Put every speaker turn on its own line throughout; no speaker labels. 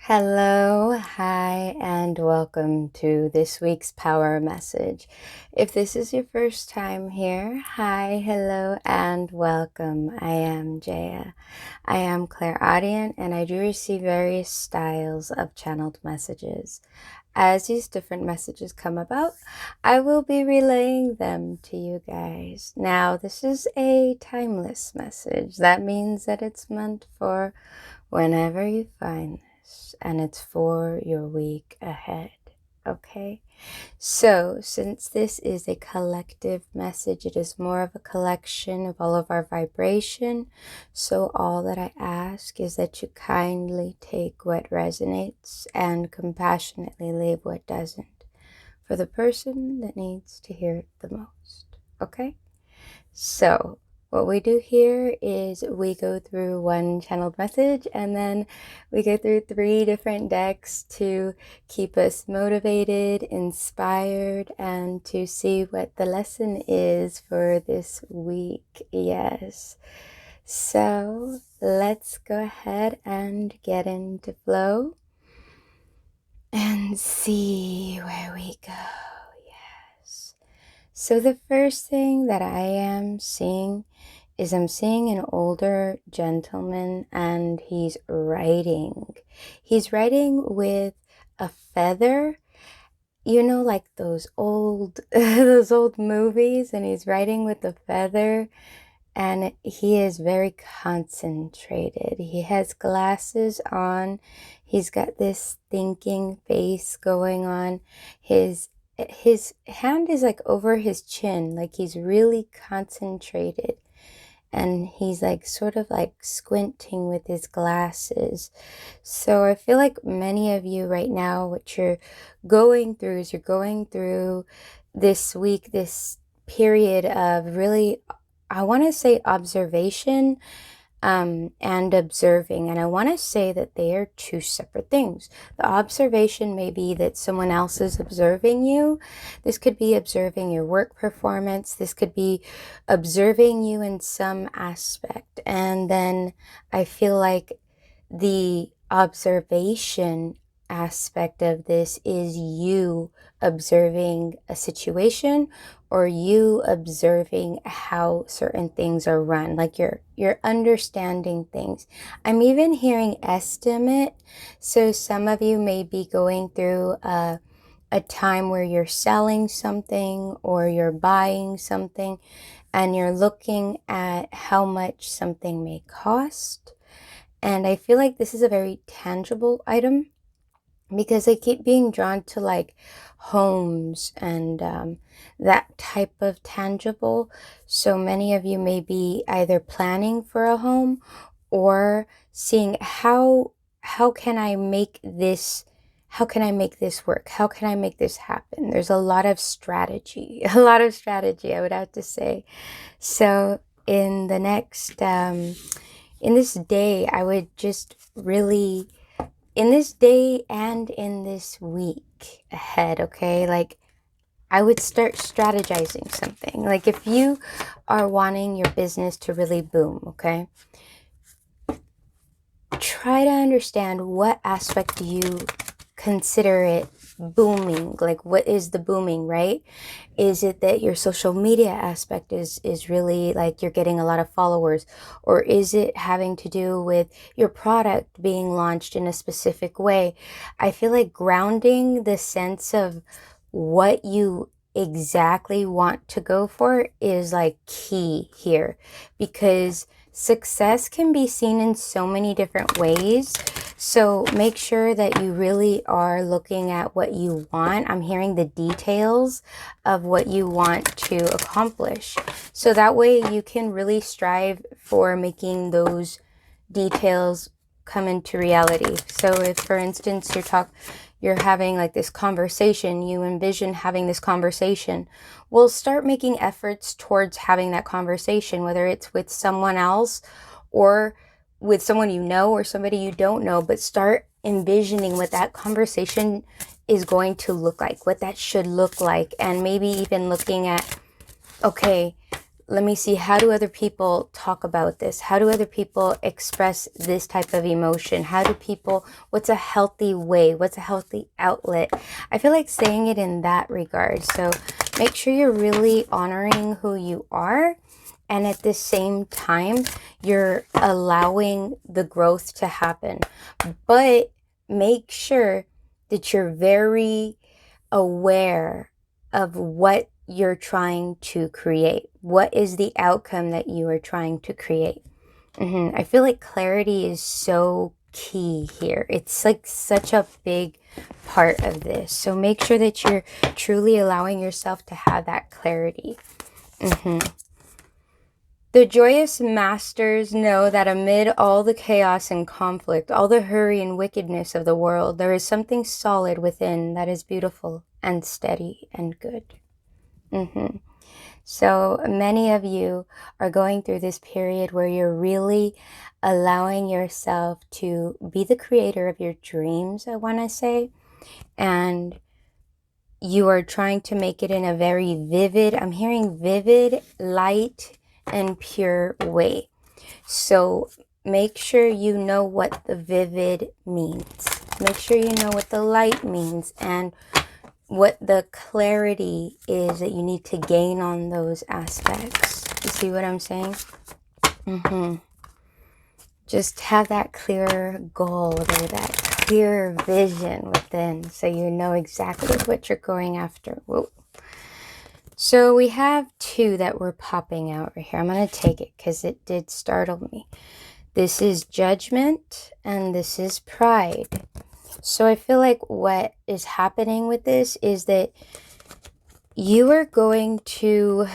Hello, hi, and welcome to this week's power message. If this is your first time here, hi, hello, and welcome. I am Jaya. I am clairaudient, and I do receive various styles of channeled messages. As these different messages come about, I will be relaying them to you guys. Now, this is a timeless message. That means that it's meant for whenever you find this, and it's for your week ahead. Okay? So, since this is a collective message, it is more of a collection of all of our vibration. So, all that I ask is that you kindly take what resonates and compassionately leave what doesn't for the person that needs to hear it the most. Okay? So, what we do here is we go through one channeled message and then we go through 3 different decks to keep us motivated, inspired, and to see what the lesson is for this week. Yes. So, let's go ahead and get into flow and see where we go. Yes. So, the first thing that I am seeing is I'm seeing an older gentleman and he's writing. He's writing with a feather, like those old those old movies, and he's writing with a feather, and he is very concentrated. He has glasses on. He's got this thinking face going on. His hand is like over his chin, like he's really concentrated, and he's like sort of like squinting with his glasses. So I feel like many of you right now, what you're going through is you're going through this week, this period of really, I want to say observation, and observing. And I want to say that they are 2 separate things. The observation may be that someone else is observing you. This could be observing your work performance. This could be observing you in some aspect. And then I feel like the observation aspect of this is you observing a situation, or you observing how certain things are run, like you're understanding things. I'm even hearing estimate. So some of you may be going through a time where you're selling something or you're buying something, and you're looking at how much something may cost. And I feel like this is a very tangible item, because I keep being drawn to like homes and that type of tangible. So many of you may be either planning for a home or seeing how can I make this work? How can I make this happen? There's a lot of strategy, I would have to say. So in the next in this day, I would just really, in this day and in this week ahead, okay? Like, I would start strategizing something. Like, if you are wanting your business to really boom, okay? Try to understand what aspect do you consider it booming. Like, what is the booming, right? Is it that your social media aspect is really like you're getting a lot of followers? Or is it having to do with your product being launched in a specific way? I feel like grounding the sense of what you exactly want to go for is like key here, because success can be seen in so many different ways. So make sure that you really are looking at what you want. I'm hearing the details of what you want to accomplish. So that way you can really strive for making those details come into reality. So if, for instance, you're having like this conversation, you envision having this conversation, well, start making efforts towards having that conversation, whether it's with someone else or with someone you know or somebody you don't know, but start envisioning what that conversation is going to look like, what that should look like, and maybe even looking at, okay, let me see, how do other people talk about this? How do other people express this type of emotion? How do people, what's a healthy way? What's a healthy outlet? I feel like saying it in that regard. So make sure you're really honoring who you are. And at the same time, you're allowing the growth to happen. But make sure that you're very aware of what you're trying to create. What is the outcome that you are trying to create? I feel like clarity is so key here. It's like such a big part of this. So make sure that you're truly allowing yourself to have that clarity. The joyous masters know that amid all the chaos and conflict, all the hurry and wickedness of the world, there is something solid within that is beautiful and steady and good. So many of you are going through this period where you're really allowing yourself to be the creator of your dreams, I want to say. And you are trying to make it in a very vivid, I'm hearing vivid, light, and pure way. So make sure you know what the vivid means. Make sure you know what the light means and what the clarity is that you need to gain on those aspects. You see what I'm saying? Just have that clear goal or that clear vision within so you know exactly what you're going after. Whoa. So we have two that were popping out right here. I'm going to take it because it did startle me. This is judgment and this is pride. So I feel like what is happening with this is that you are going to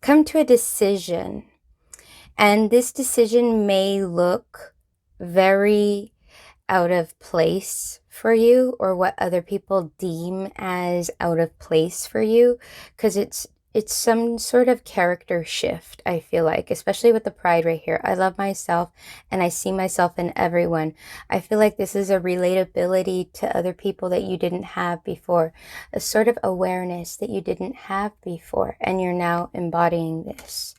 come to a decision. And this decision may look very out of place for you, or what other people deem as out of place for you, because it's some sort of character shift, I feel like, especially with the pride right here. I love myself and I see myself in everyone. I feel like this is a relatability to other people that you didn't have before, a sort of awareness that you didn't have before, and you're now embodying this.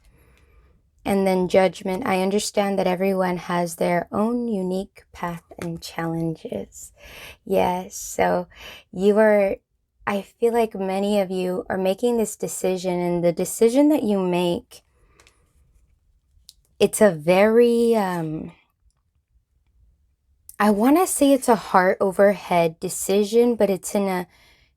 And then judgment. I understand that everyone has their own unique path and challenges. Yes, so I feel like many of you are making this decision, and the decision that you make, it's a very, I want to say it's a heart over head decision, but it's in a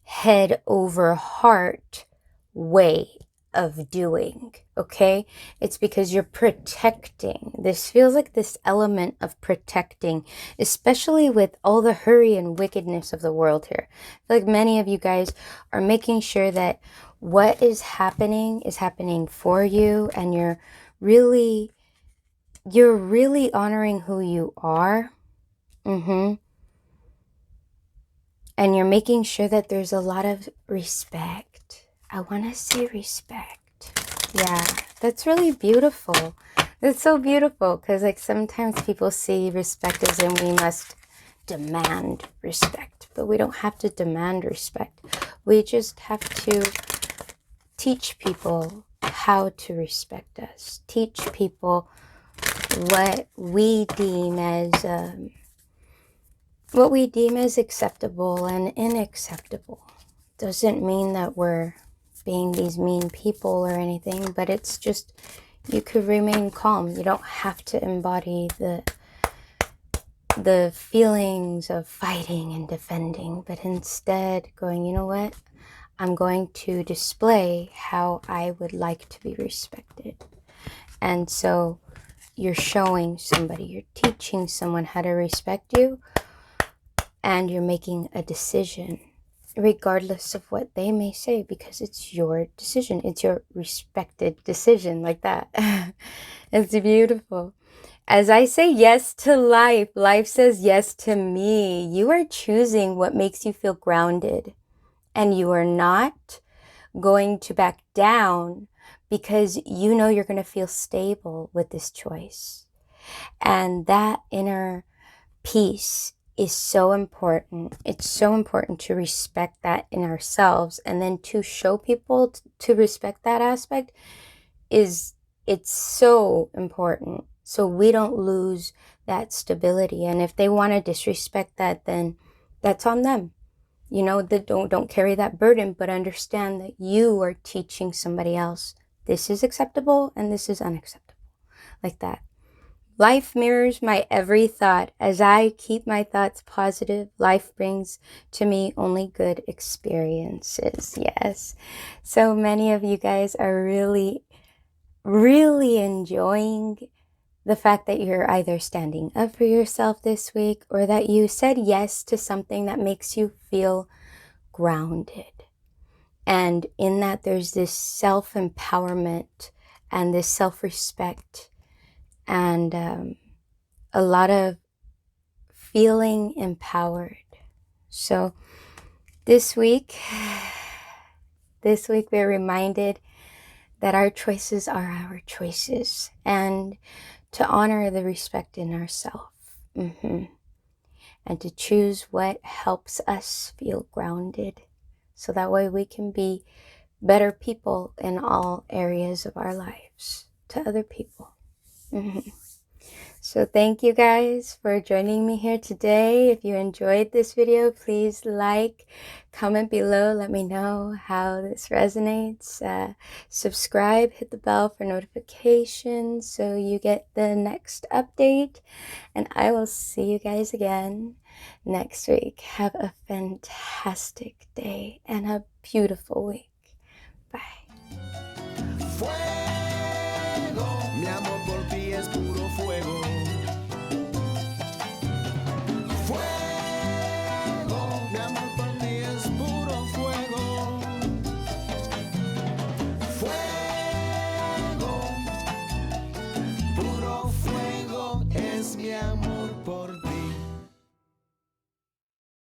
head over heart way of doing, okay? It's because you're protecting. This feels like this element of protecting, especially with all the hurry and wickedness of the world here. I feel like many of you guys are making sure that what is happening for you, and you're really honoring who you are. And you're making sure that there's a lot of respect. I want to say respect. Yeah, that's really beautiful. It's so beautiful because like sometimes people see respect as in we must demand respect, but we don't have to demand respect. We just have to teach people how to respect us. Teach people what we deem as acceptable and unacceptable. Doesn't mean that we're being these mean people or anything, but it's just you could remain calm. You don't have to embody the feelings of fighting and defending, but instead going, you know what? I'm going to display how I would like to be respected. And so you're showing somebody, you're teaching someone how to respect you, and you're making a decision regardless of what they may say, because it's your decision. It's your respected decision, like that. It's beautiful. As I say yes to life, life says yes to me. You are choosing what makes you feel grounded, and you are not going to back down because you know you're going to feel stable with this choice. And that inner peace is so important. It's so important to respect that in ourselves, and then to show people to respect that aspect is, it's so important, so we don't lose that stability. And if they want to disrespect that, then that's on them. You know, that don't carry that burden, but understand that you are teaching somebody else this is acceptable and this is unacceptable, like that. Life mirrors my every thought. As I keep my thoughts positive, life brings to me only good experiences. Yes. So many of you guys are really, really enjoying the fact that you're either standing up for yourself this week, or that you said yes to something that makes you feel grounded. And in that, there's this self-empowerment and this self-respect, and a lot of feeling empowered. So this week we're reminded that our choices are our choices, and to honor the respect in ourselves, and to choose what helps us feel grounded, so that way we can be better people in all areas of our lives to other people. So thank you guys for joining me here today. If you enjoyed this video, please like, comment below, let me know how this resonates. Subscribe, hit the bell for notifications so you get the next update. And I will see you guys again next week. Have a fantastic day and a beautiful week. Bye.